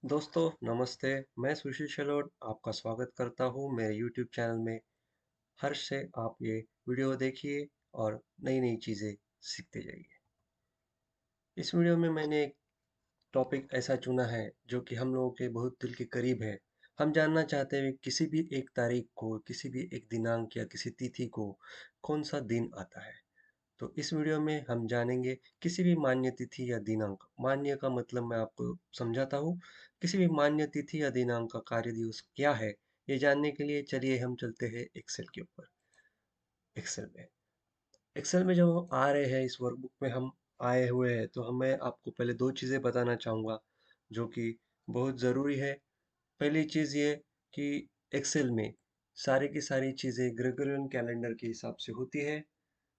दोस्तों नमस्ते। मैं सुशील शेलोट आपका स्वागत करता हूँ मेरे यूट्यूब चैनल में। हर्ष से आप ये वीडियो देखिए और नई नई चीज़ें सीखते जाइए। इस वीडियो में मैंने एक टॉपिक ऐसा चुना है जो कि हम लोगों के बहुत दिल के करीब है। हम जानना चाहते हैं किसी भी एक तारीख को, किसी भी एक दिनांक या किसी तिथि को कौन सा दिन आता है। तो इस वीडियो में हम जानेंगे किसी भी मान्य तिथि या दिनांक। मान्य का मतलब मैं आपको समझाता हूँ। किसी भी मान्य तिथि या दिनांक का कार्य दिवस क्या है, ये जानने के लिए चलिए हम चलते हैं एक्सेल के ऊपर। एक्सेल में एक्सेल में जब हम आ रहे हैं, इस वर्कबुक में हम आए हुए हैं, तो हमें आपको पहले दो चीज़ें बताना चाहूँगा जो कि बहुत ज़रूरी है। पहली चीज़ ये कि एक्सेल में सारी की सारी चीज़ें ग्रेगोरियन कैलेंडर के हिसाब से होती है।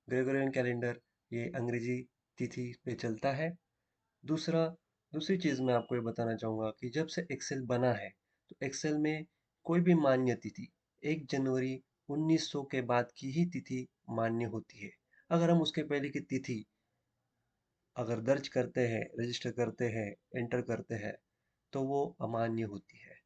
ग्रेगोरियन कैलेंडर ये अंग्रेजी तिथि पे चलता है। दूसरा दूसरी चीज़ मैं आपको ये बताना चाहूँगा कि जब से एक्सेल बना है, तो एक्सेल में कोई भी मान्य तिथि 1 जनवरी 1900 के बाद की ही तिथि मान्य होती है। अगर हम उसके पहले की तिथि अगर दर्ज करते हैं, रजिस्टर करते हैं, एंटर करते हैं, तो वो अमान्य होती है।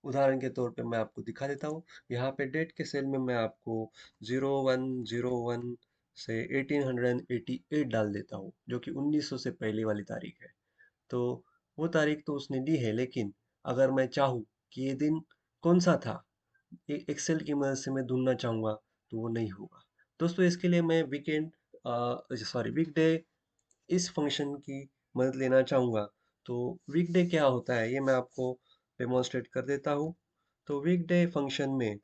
उदाहरण के तौर पे मैं आपको दिखा देता हूँ। यहाँ पे डेट के सेल में मैं आपको 0101 से 1888 डाल देता हूँ, जो कि 1900 से पहले वाली तारीख है। तो वो तारीख तो उसने दी है, लेकिन अगर मैं चाहूँ कि ये दिन कौन सा था, एक्सेल की मदद से मैं ढूंढना चाहूँगा, तो वो नहीं होगा। दोस्तों इसके लिए मैं वीकडे इस फंक्शन की मदद लेना चाहूँगा। तो वीकडे क्या होता है, ये मैं आपको डेमोन्स्ट्रेट कर देता हूँ। तो वीकडे फंक्शन में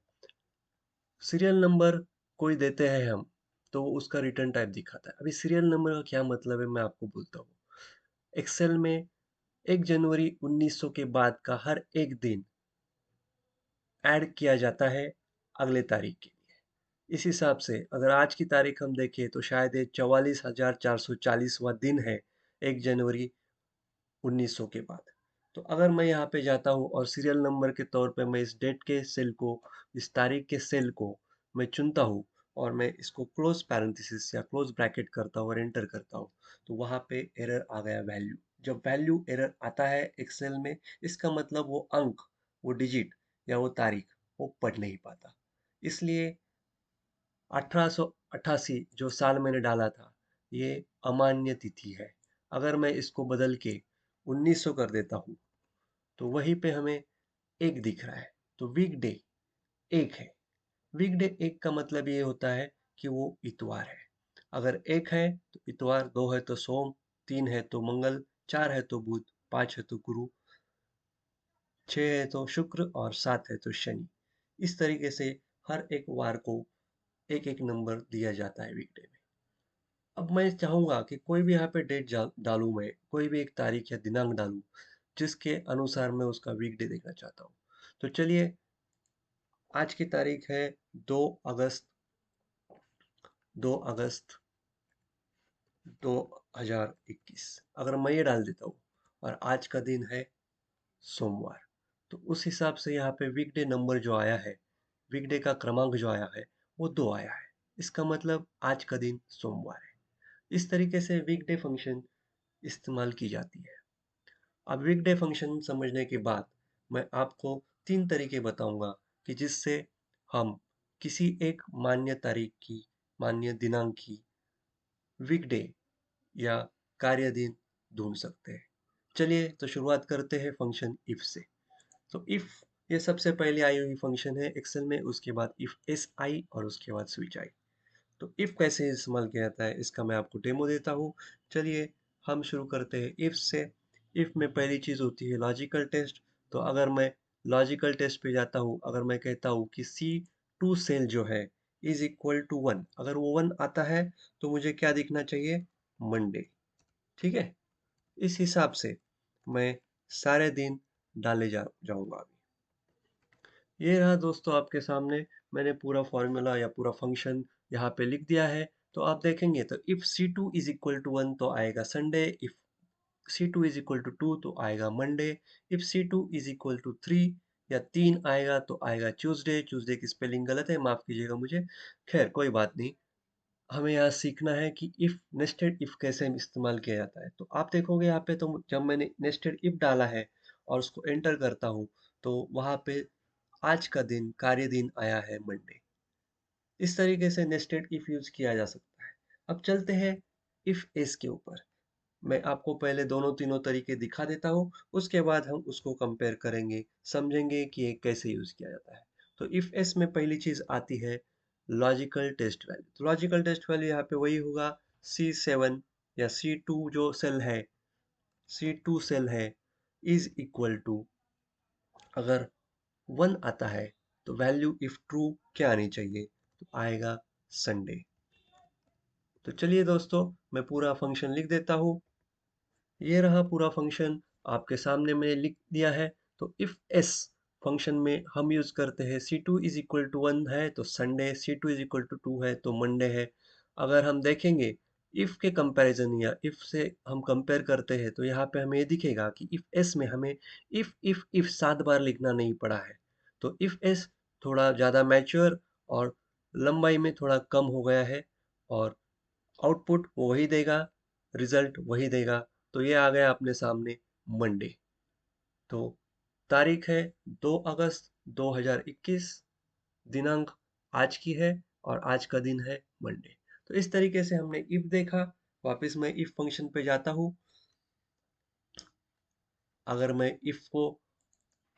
सीरियल नंबर कोई देते हैं हम, तो वो उसका रिटर्न टाइप दिखाता है। अभी सीरियल नंबर का क्या मतलब है, मैं आपको बोलता हूँ। एक्सेल में 1 जनवरी 1900 के बाद का हर एक दिन ऐड किया जाता है अगले तारीख के लिए। इस हिसाब से अगर आज की तारीख हम देखें, तो शायद ये 44,440वां दिन है, 1 जनवरी 1900 के बाद। तो अगर मैं यहाँ पे जाता हूँ और सीरियल नंबर के तौर पे मैं इस डेट के सेल को, इस तारीख के सेल को मैं चुनता हूँ और मैं इसको क्लोज पैरेंथेसिस या क्लोज ब्रैकेट करता हूँ और एंटर करता हूँ, तो वहाँ पे एरर आ गया वैल्यू। जब वैल्यू एरर आता है एक्सेल में, इसका मतलब वो अंक, वो डिजिट या वो तारीख वो पढ़ नहीं पाता। इसलिए 1888 जो साल मैंने डाला था, ये अमान्य तिथि है। अगर मैं इसको बदल के 1900 कर देता हूँ, तो वहीं पे हमें एक दिख रहा है। तो वीकडे एक है। वीकडे एक का मतलब ये होता है कि वो इतवार है। अगर एक है तो इतवार, दो है तो सोम, तीन है तो मंगल, चार है तो बुध, पांच है तो गुरु, छह है तो शुक्र और सात है तो शनि। इस तरीके से हर एक वार को एक एक नंबर दिया जाता है वीकडे में। अब मैं चाहूंगा कि कोई भी यहाँ पे डेट डालूं, मैं कोई भी एक तारीख या दिनांक डालूं जिसके अनुसार मैं उसका वीकडे देखना चाहता हूँ। तो चलिए, आज की तारीख है 2 अगस्त 2 अगस्त 2021। अगर मैं ये डाल देता हूँ और आज का दिन है सोमवार, तो उस हिसाब से यहाँ पे वीकडे नंबर जो आया है, वीकडे का क्रमांक जो आया है, वो 2 आया है। इसका मतलब आज का दिन सोमवार है। इस तरीके से वीकडे फंक्शन इस्तेमाल की जाती है। अब वीकडे फंक्शन समझने के बाद मैं आपको 3 तरीके बताऊंगा कि जिससे हम किसी एक मान्य तारीख की, मान्य दिनांक की वीकडे या कार्य दिन ढूंढ सकते हैं। चलिए तो शुरुआत करते हैं फंक्शन इफ से। तो इफ ये सबसे पहले आई हुई फंक्शन है एक्सेल में, उसके बाद इफ एस आई और उसके बाद स्विच आई। तो इफ कैसे इस्तेमाल किया जाता है, इसका मैं आपको डेमो देता हूँ। चलिए हम शुरू करते हैं इफ से। इफ में पहली चीज होती है लॉजिकल टेस्ट। तो अगर मैं लॉजिकल टेस्ट पे जाता हूँ, अगर मैं कहता हूँ कि C2 सेल जो है इज इक्वल टू 1, अगर वो 1 आता है, तो मुझे क्या दिखना चाहिए, मंडे। ठीक है। इस हिसाब से मैं सारे दिन डाले जाऊंगा अभी। ये रहा दोस्तों आपके सामने, मैंने पूरा फॉर्मूला या पूरा फंक्शन यहाँ पे लिख दिया है। तो आप देखेंगे तो if C2 is equal to 1 तो आएगा Sunday, if C2 is equal to 2 तो आएगा Monday, if C2 is equal to 3 या 3 आएगा तो आएगा ट्यूसडे। ट्यूसडे की स्पेलिंग गलत है, माफ कीजिएगा मुझे। खैर कोई बात नहीं। हमें यहाँ सीखना है कि इफ, नेस्टेड इफ कैसे इस्तेमाल किया जाता है। तो आप देखोगे यहाँ पे, तो जब मैंने नेस्टेड इफ डाला है और उसको एंटर करता हूँ तो वहाँ पे आज का दिन कार्य दिन आया है मंडे। इस तरीके से नेस्टेड इफ यूज किया जा सकता है। अब चलते हैं इफ एस के ऊपर। मैं आपको पहले दोनों तीनों तरीके दिखा देता हूँ, उसके बाद हम उसको कंपेयर करेंगे, समझेंगे कि ये कैसे यूज किया जाता है। तो इफ एस में पहली चीज आती है लॉजिकल टेस्ट वैल्यू। तो लॉजिकल टेस्ट वैल्यू यहाँ पे वही होगा C7 या C2 जो सेल है, C2 सेल है इज इक्वल टू, अगर 1 आता है तो वैल्यू इफ ट्रू क्या आनी चाहिए, तो आएगा संडे। तो चलिए दोस्तों, मैं पूरा फंक्शन लिख देता हूँ। ये रहा पूरा फंक्शन, आपके सामने मैंने लिख दिया है। तो इफ एस फंक्शन में हम यूज करते हैं C2 इज इक्वल टू 1 है तो Sunday, C2 is equal to 2 है तो मंडे है। अगर हम देखेंगे इफ के कंपैरिजन या इफ से हम कंपेयर करते हैं तो यहाँ पे हमें ये दिखेगा कि इफ एस में हमें इफ 7 बार लिखना नहीं पड़ा है। तो इफ एस थोड़ा ज़्यादा मैच्योर और लंबाई में थोड़ा कम हो गया है, और आउटपुट वही देगा, रिजल्ट वही देगा। तो ये आ गया अपने सामने मंडे। तो तारीख है 2 अगस्त 2021, दिनांक आज की है और आज का दिन है मंडे। तो इस तरीके से हमने इफ देखा। वापस मैं इफ फंक्शन पे जाता हूँ। अगर मैं इफ को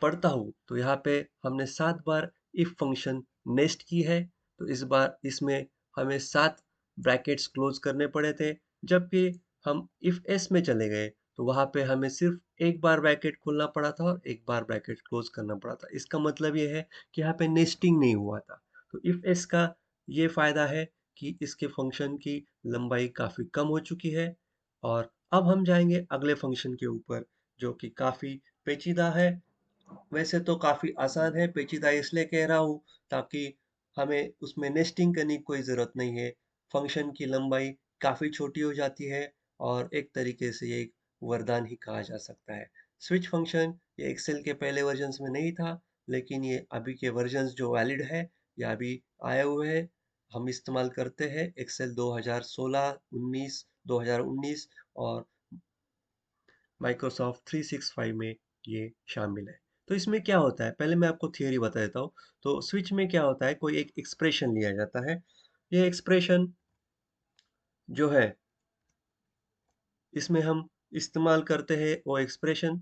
पढ़ता हूँ तो यहाँ पे हमने 7 बार इफ फंक्शन नेस्ट की है। तो इस बार इसमें हमें 7 ब्रैकेट्स क्लोज करने पड़े थे, जबकि हम इफ एस में चले गए तो वहाँ पे हमें सिर्फ एक बार ब्रैकेट खोलना पड़ा था और एक बार ब्रैकेट क्लोज करना पड़ा था। इसका मतलब ये है कि यहाँ पे नेस्टिंग नहीं हुआ था। तो इफ एस का ये फायदा है कि इसके फंक्शन की लंबाई काफी कम हो चुकी है। और अब हम जाएंगे अगले फंक्शन के ऊपर, जो कि काफी पेचीदा है। वैसे तो काफी आसान है, पेचीदा इसलिए कह रहा हूँ ताकि हमें उसमें नेस्टिंग करने की कोई जरूरत नहीं है। फंक्शन की लंबाई काफी छोटी हो जाती है और एक तरीके से ये एक वरदान ही कहा जा सकता है। स्विच फंक्शन ये एक्सेल के पहले वर्जन्स में नहीं था, लेकिन ये अभी के वर्जन्स जो वैलिड है या अभी आए हुए हैं, हम इस्तेमाल करते हैं एक्सेल 2016, 19, 2019 और माइक्रोसॉफ्ट 365 में ये शामिल है। तो इसमें क्या होता है, पहले मैं आपको थियरी बता देता हूँ। तो स्विच में क्या होता है, कोई एक एक्सप्रेशन लिया जाता है। ये एक्सप्रेशन जो है, इसमें हम इस्तेमाल करते हैं वो एक्सप्रेशन।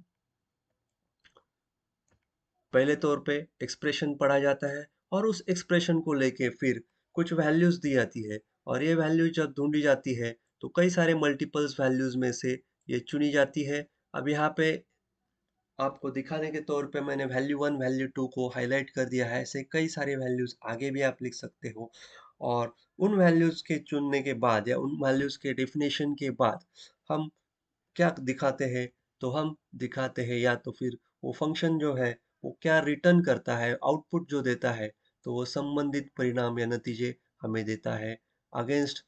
पहले तौर पे एक्सप्रेशन पढ़ा जाता है और उस एक्सप्रेशन को लेके फिर कुछ वैल्यूज दी जाती है, और ये वैल्यू जब ढूंढी जाती है तो कई सारे मल्टीपल्स वैल्यूज में से ये चुनी जाती है। अब यहाँ पे आपको दिखाने के तौर पे मैंने वैल्यू 1 वैल्यू 2 को हाईलाइट कर दिया है। ऐसे कई सारे वैल्यूज आगे भी आप लिख सकते हो। और उन वैल्यूज के चुनने के बाद या उन वैल्यूज के डेफिनेशन के बाद हम क्या दिखाते हैं, तो हम दिखाते हैं या तो फिर वो फंक्शन जो है वो क्या रिटर्न करता है, आउटपुट जो देता है, तो वो संबंधित परिणाम या नतीजे हमें देता है अगेंस्ट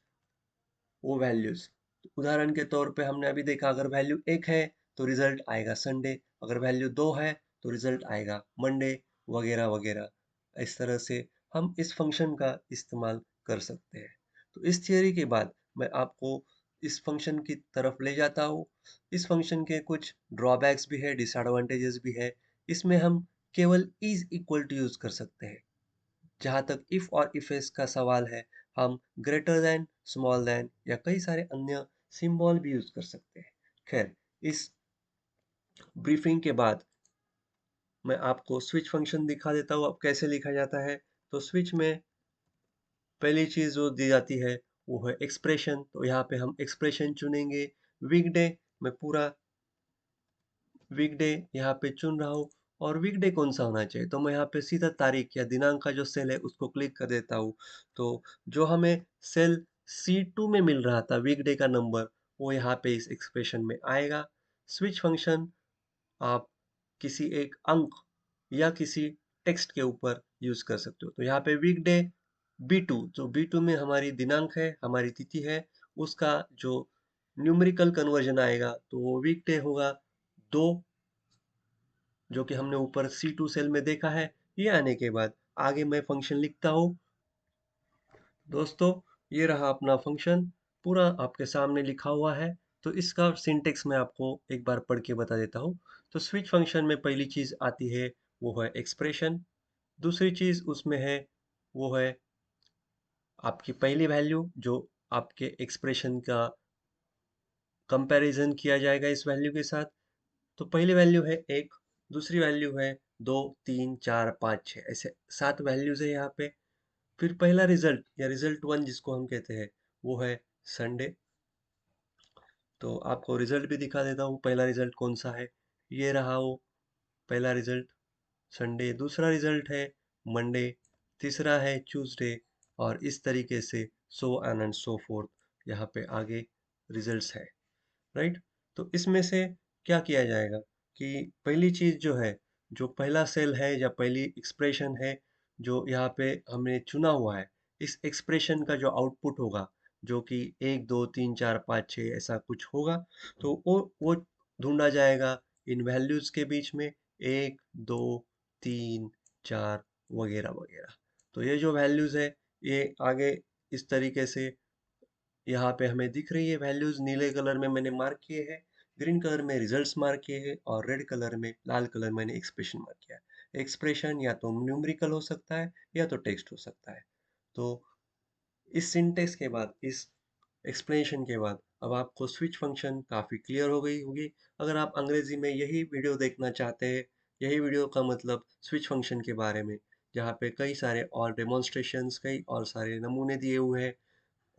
वो वैल्यूज। उदाहरण के तौर पे हमने अभी देखा, अगर वैल्यू 1 है तो रिजल्ट आएगा संडे, अगर वैल्यू 2 है तो रिजल्ट आएगा मंडे, वगैरह वगैरह। इस तरह से हम इस फंक्शन का इस्तेमाल कर सकते हैं। तो इस थियरी के बाद मैं आपको इस फंक्शन की तरफ ले जाता हूँ। इस फंक्शन के कुछ ड्रॉबैक्स भी है, डिसएडवांटेजेस भी है। इसमें हम केवल इज इक्वल टू यूज कर सकते हैं। जहाँ तक इफ और इफ एस का सवाल है, हम ग्रेटर देन, स्मॉल देन या कई सारे अन्य सिंबल भी यूज कर सकते हैं। खैर, इस ब्रीफिंग के बाद मैं आपको स्विच फंक्शन दिखा देता हूँ अब कैसे लिखा जाता है। तो स्विच में पहली चीज जो दी जाती है वो है एक्सप्रेशन। तो यहाँ पे हम एक्सप्रेशन चुनेंगे। वीकडे, मैं पूरा वीकडे यहाँ पे चुन रहा हूँ। और वीकडे कौन सा होना चाहिए, तो मैं यहाँ पे सीधा तारीख या दिनांक का जो सेल है उसको क्लिक कर देता हूँ। तो जो हमें सेल C2 में मिल रहा था वीकडे का नंबर, वो यहाँ पे इस एक्सप्रेशन में आएगा। स्विच फंक्शन आप किसी एक अंक या किसी टेक्स्ट के ऊपर यूज कर सकते हो। तो यहाँ पे वीकडे B2, जो B2 में हमारी दिनांक है, हमारी तिथि है, उसका जो न्यूमेरिकल कन्वर्जन आएगा तो वो वीकडे होगा 2, जो कि हमने ऊपर C2 सेल में देखा है। ये आने के बाद आगे मैं फंक्शन लिखता हूँ। दोस्तों, ये रहा अपना फंक्शन, पूरा आपके सामने लिखा हुआ है। तो इसका सिंटेक्स मैं आपको एक बार पढ़ के बता देता हूँ। तो स्विच फंक्शन में पहली चीज़ आती है वो है एक्सप्रेशन, दूसरी चीज़ उसमें है वो है आपकी पहली वैल्यू जो आपके एक्सप्रेशन का कंपैरिजन किया जाएगा इस वैल्यू के साथ। तो पहली वैल्यू है 1, दूसरी वैल्यू है 2, 3, 4, 5, 6 ऐसे 7 वैल्यूज़ है यहाँ पे। फिर पहला रिजल्ट या रिजल्ट 1 जिसको हम कहते हैं वो है संडे। तो आपको रिजल्ट भी दिखा देता हूँ पहला रिजल्ट कौन सा है। ये रहा वो पहला रिजल्ट संडे, दूसरा रिजल्ट है मंडे, तीसरा है ट्यूसडे और इस तरीके से so on and so fourth यहाँ पे आगे रिजल्ट्स है। राइट। तो इसमें से क्या किया जाएगा कि पहली चीज जो है, जो पहला सेल है या पहली एक्सप्रेशन है जो यहाँ पे हमने चुना हुआ है, इस एक्सप्रेशन का जो आउटपुट होगा जो कि 1 2 3 4 5 6 ऐसा कुछ होगा, तो वो ढूंढा जाएगा इन वैल्यूज के बीच में 1 2 3 4 वगैरह वगैरह। तो ये जो वैल्यूज है ये आगे इस तरीके से यहाँ पे हमें दिख रही है वैल्यूज, नीले कलर में मैंने मार्क किए हैं, ग्रीन कलर में रिजल्ट्स मार्क किए हैं और रेड कलर में लाल कलर मैंने एक्सप्रेशन मार्क किया है। एक्सप्रेशन या तो न्यूमेरिकल हो सकता है या तो टेक्स्ट हो सकता है। तो इस सिंटेक्स के बाद, इस एक्सप्लेनेशन के बाद अब आपको स्विच फंक्शन काफ़ी क्लियर हो गई होगी। अगर आप अंग्रेजी में यही वीडियो देखना चाहते हैं, यही वीडियो का मतलब स्विच फंक्शन के बारे में, जहाँ पे कई सारे और डेमोन्स्ट्रेशंस, कई और सारे नमूने दिए हुए हैं,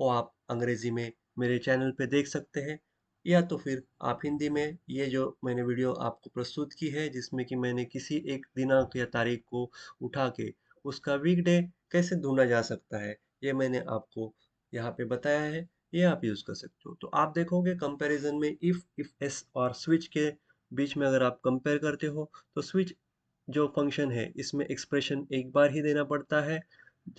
वो आप अंग्रेजी में मेरे चैनल पे देख सकते हैं। या तो फिर आप हिंदी में ये जो मैंने वीडियो आपको प्रस्तुत की है जिसमें कि मैंने किसी एक दिनांक या तारीख को उठा के उसका वीकडे कैसे ढूंढा जा सकता है, ये मैंने आपको यहाँ पे बताया है, ये आप यूज़ कर सकते हो। तो आप देखोगे कंपैरिजन में इफ एस और स्विच के बीच में अगर आप कंपेयर करते हो तो स्विच जो फंक्शन है इसमें एक्सप्रेशन एक बार ही देना पड़ता है,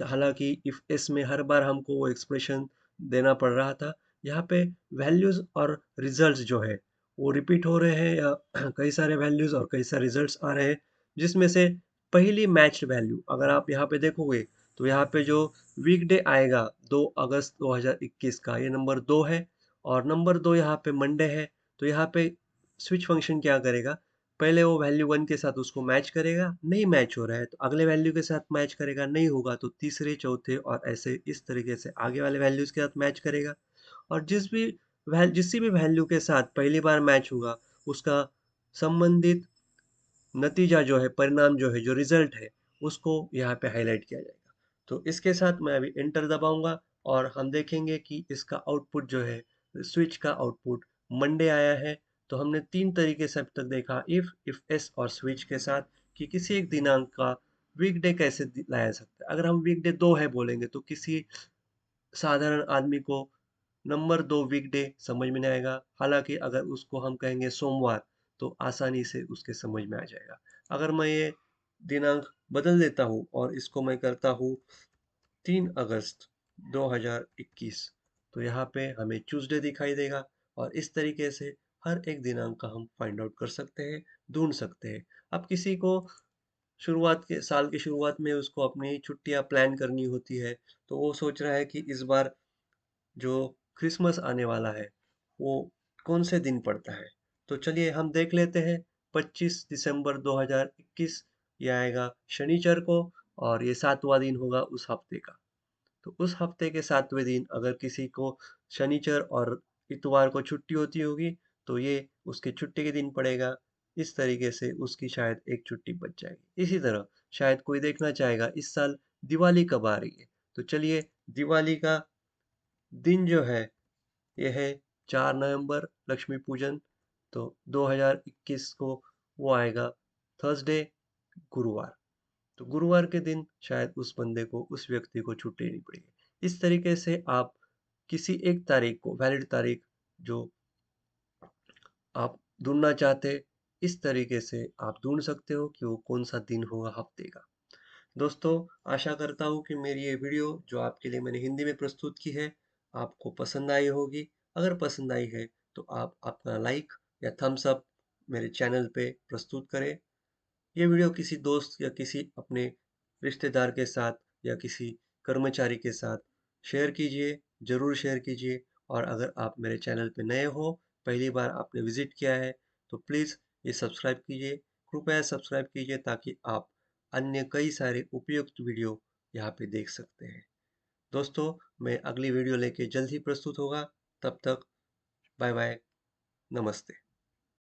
हालांकि इफ एस में हर बार हमको वो एक्सप्रेशन देना पड़ रहा था। यहाँ पे वैल्यूज और रिजल्ट्स जो है वो रिपीट हो रहे हैं या कई सारे वैल्यूज और कई सारे रिजल्ट्स आ रहे हैं, जिसमें से पहली मैच्ड वैल्यू अगर आप यहाँ पे देखोगे तो यहाँ पे जो वीकडे आएगा 2 अगस्त 2021 का, ये नंबर 2 है और नंबर 2 यहाँ पे मंडे है। तो यहाँ पे स्विच फंक्शन क्या करेगा, पहले वो वैल्यू 1 के साथ उसको मैच करेगा, नहीं मैच हो रहा है तो अगले वैल्यू के साथ मैच करेगा, नहीं होगा तो तीसरे चौथे और ऐसे इस तरीके से आगे वाले वैल्यूज के साथ मैच करेगा। और जिस भी वैल्यू के साथ पहली बार मैच होगा उसका संबंधित नतीजा जो है, परिणाम जो है, जो रिजल्ट है, उसको यहाँ पे हाईलाइट किया जाएगा। तो इसके साथ मैं अभी एंटर दबाऊंगा और हम देखेंगे कि इसका आउटपुट जो है, स्विच का आउटपुट मंडे आया है। तो हमने 3 तरीके से अब तक देखा, इफ एस और स्विच के साथ, कि किसी एक दिनांक का वीकडे कैसे लाया जा सकता है। अगर हम वीकडे 2 है बोलेंगे तो किसी साधारण आदमी को नंबर 2 वीकडे समझ में नहीं आएगा, हालांकि अगर उसको हम कहेंगे सोमवार तो आसानी से उसके समझ में आ जाएगा। अगर मैं ये दिनांक बदल देता हूँ और इसको मैं करता हूँ 3 अगस्त 2021, तो यहाँ पे हमें ट्यूसडे दिखाई देगा और इस तरीके से हर एक दिनांक का हम फाइंड आउट कर सकते हैं, ढूंढ सकते हैं। अब किसी को शुरुआत के साल की शुरुआत में उसको अपनी छुट्टियां प्लान करनी होती है, तो वो सोच रहा है कि इस बार जो क्रिसमस आने वाला है वो कौन से दिन पड़ता है। तो चलिए हम देख लेते हैं। 25 दिसंबर 2021 ये आएगा शनिचर को और ये 7वां दिन होगा उस हफ्ते का। तो उस हफ्ते के 7वें दिन अगर किसी को शनिचर और इतवार को छुट्टी होती होगी तो ये उसके छुट्टी के दिन पड़ेगा। इस तरीके से उसकी शायद एक छुट्टी बच जाएगी। इसी तरह शायद कोई देखना चाहेगा इस साल दिवाली कब आ रही है, तो चलिए दिवाली का दिन जो है ये है 4 नवंबर, लक्ष्मी पूजन। तो 2021 को वो आएगा थर्सडे, गुरुवार। तो गुरुवार के दिन शायद उस बंदे को, उस व्यक्ति को छुट्टी नहीं पड़ेगी। इस तरीके से आप किसी एक तारीख को, वैलिड तारीख जो आप ढूंढना चाहते, इस तरीके से आप ढूंढ सकते हो कि वो कौन सा दिन होगा हफ्ते का। दोस्तों, आशा करता हूँ कि मेरी ये वीडियो जो आपके लिए मैंने हिंदी में प्रस्तुत की है आपको पसंद आई होगी। अगर पसंद आई है तो आप अपना लाइक या थम्स अप मेरे चैनल पे प्रस्तुत करें। ये वीडियो किसी दोस्त या किसी अपने रिश्तेदार के साथ या किसी कर्मचारी के साथ शेयर कीजिए, ज़रूर शेयर कीजिए। और अगर आप मेरे चैनल पे नए हो पहली बार आपने विज़िट किया है तो प्लीज़ ये सब्सक्राइब कीजिए, कृपया सब्सक्राइब कीजिए ताकि आप अन्य कई सारे उपयुक्त वीडियो यहाँ पे देख सकते हैं। दोस्तों, मैं अगली वीडियो लेके जल्द ही प्रस्तुत होगा, तब तक बाय बाय, नमस्ते।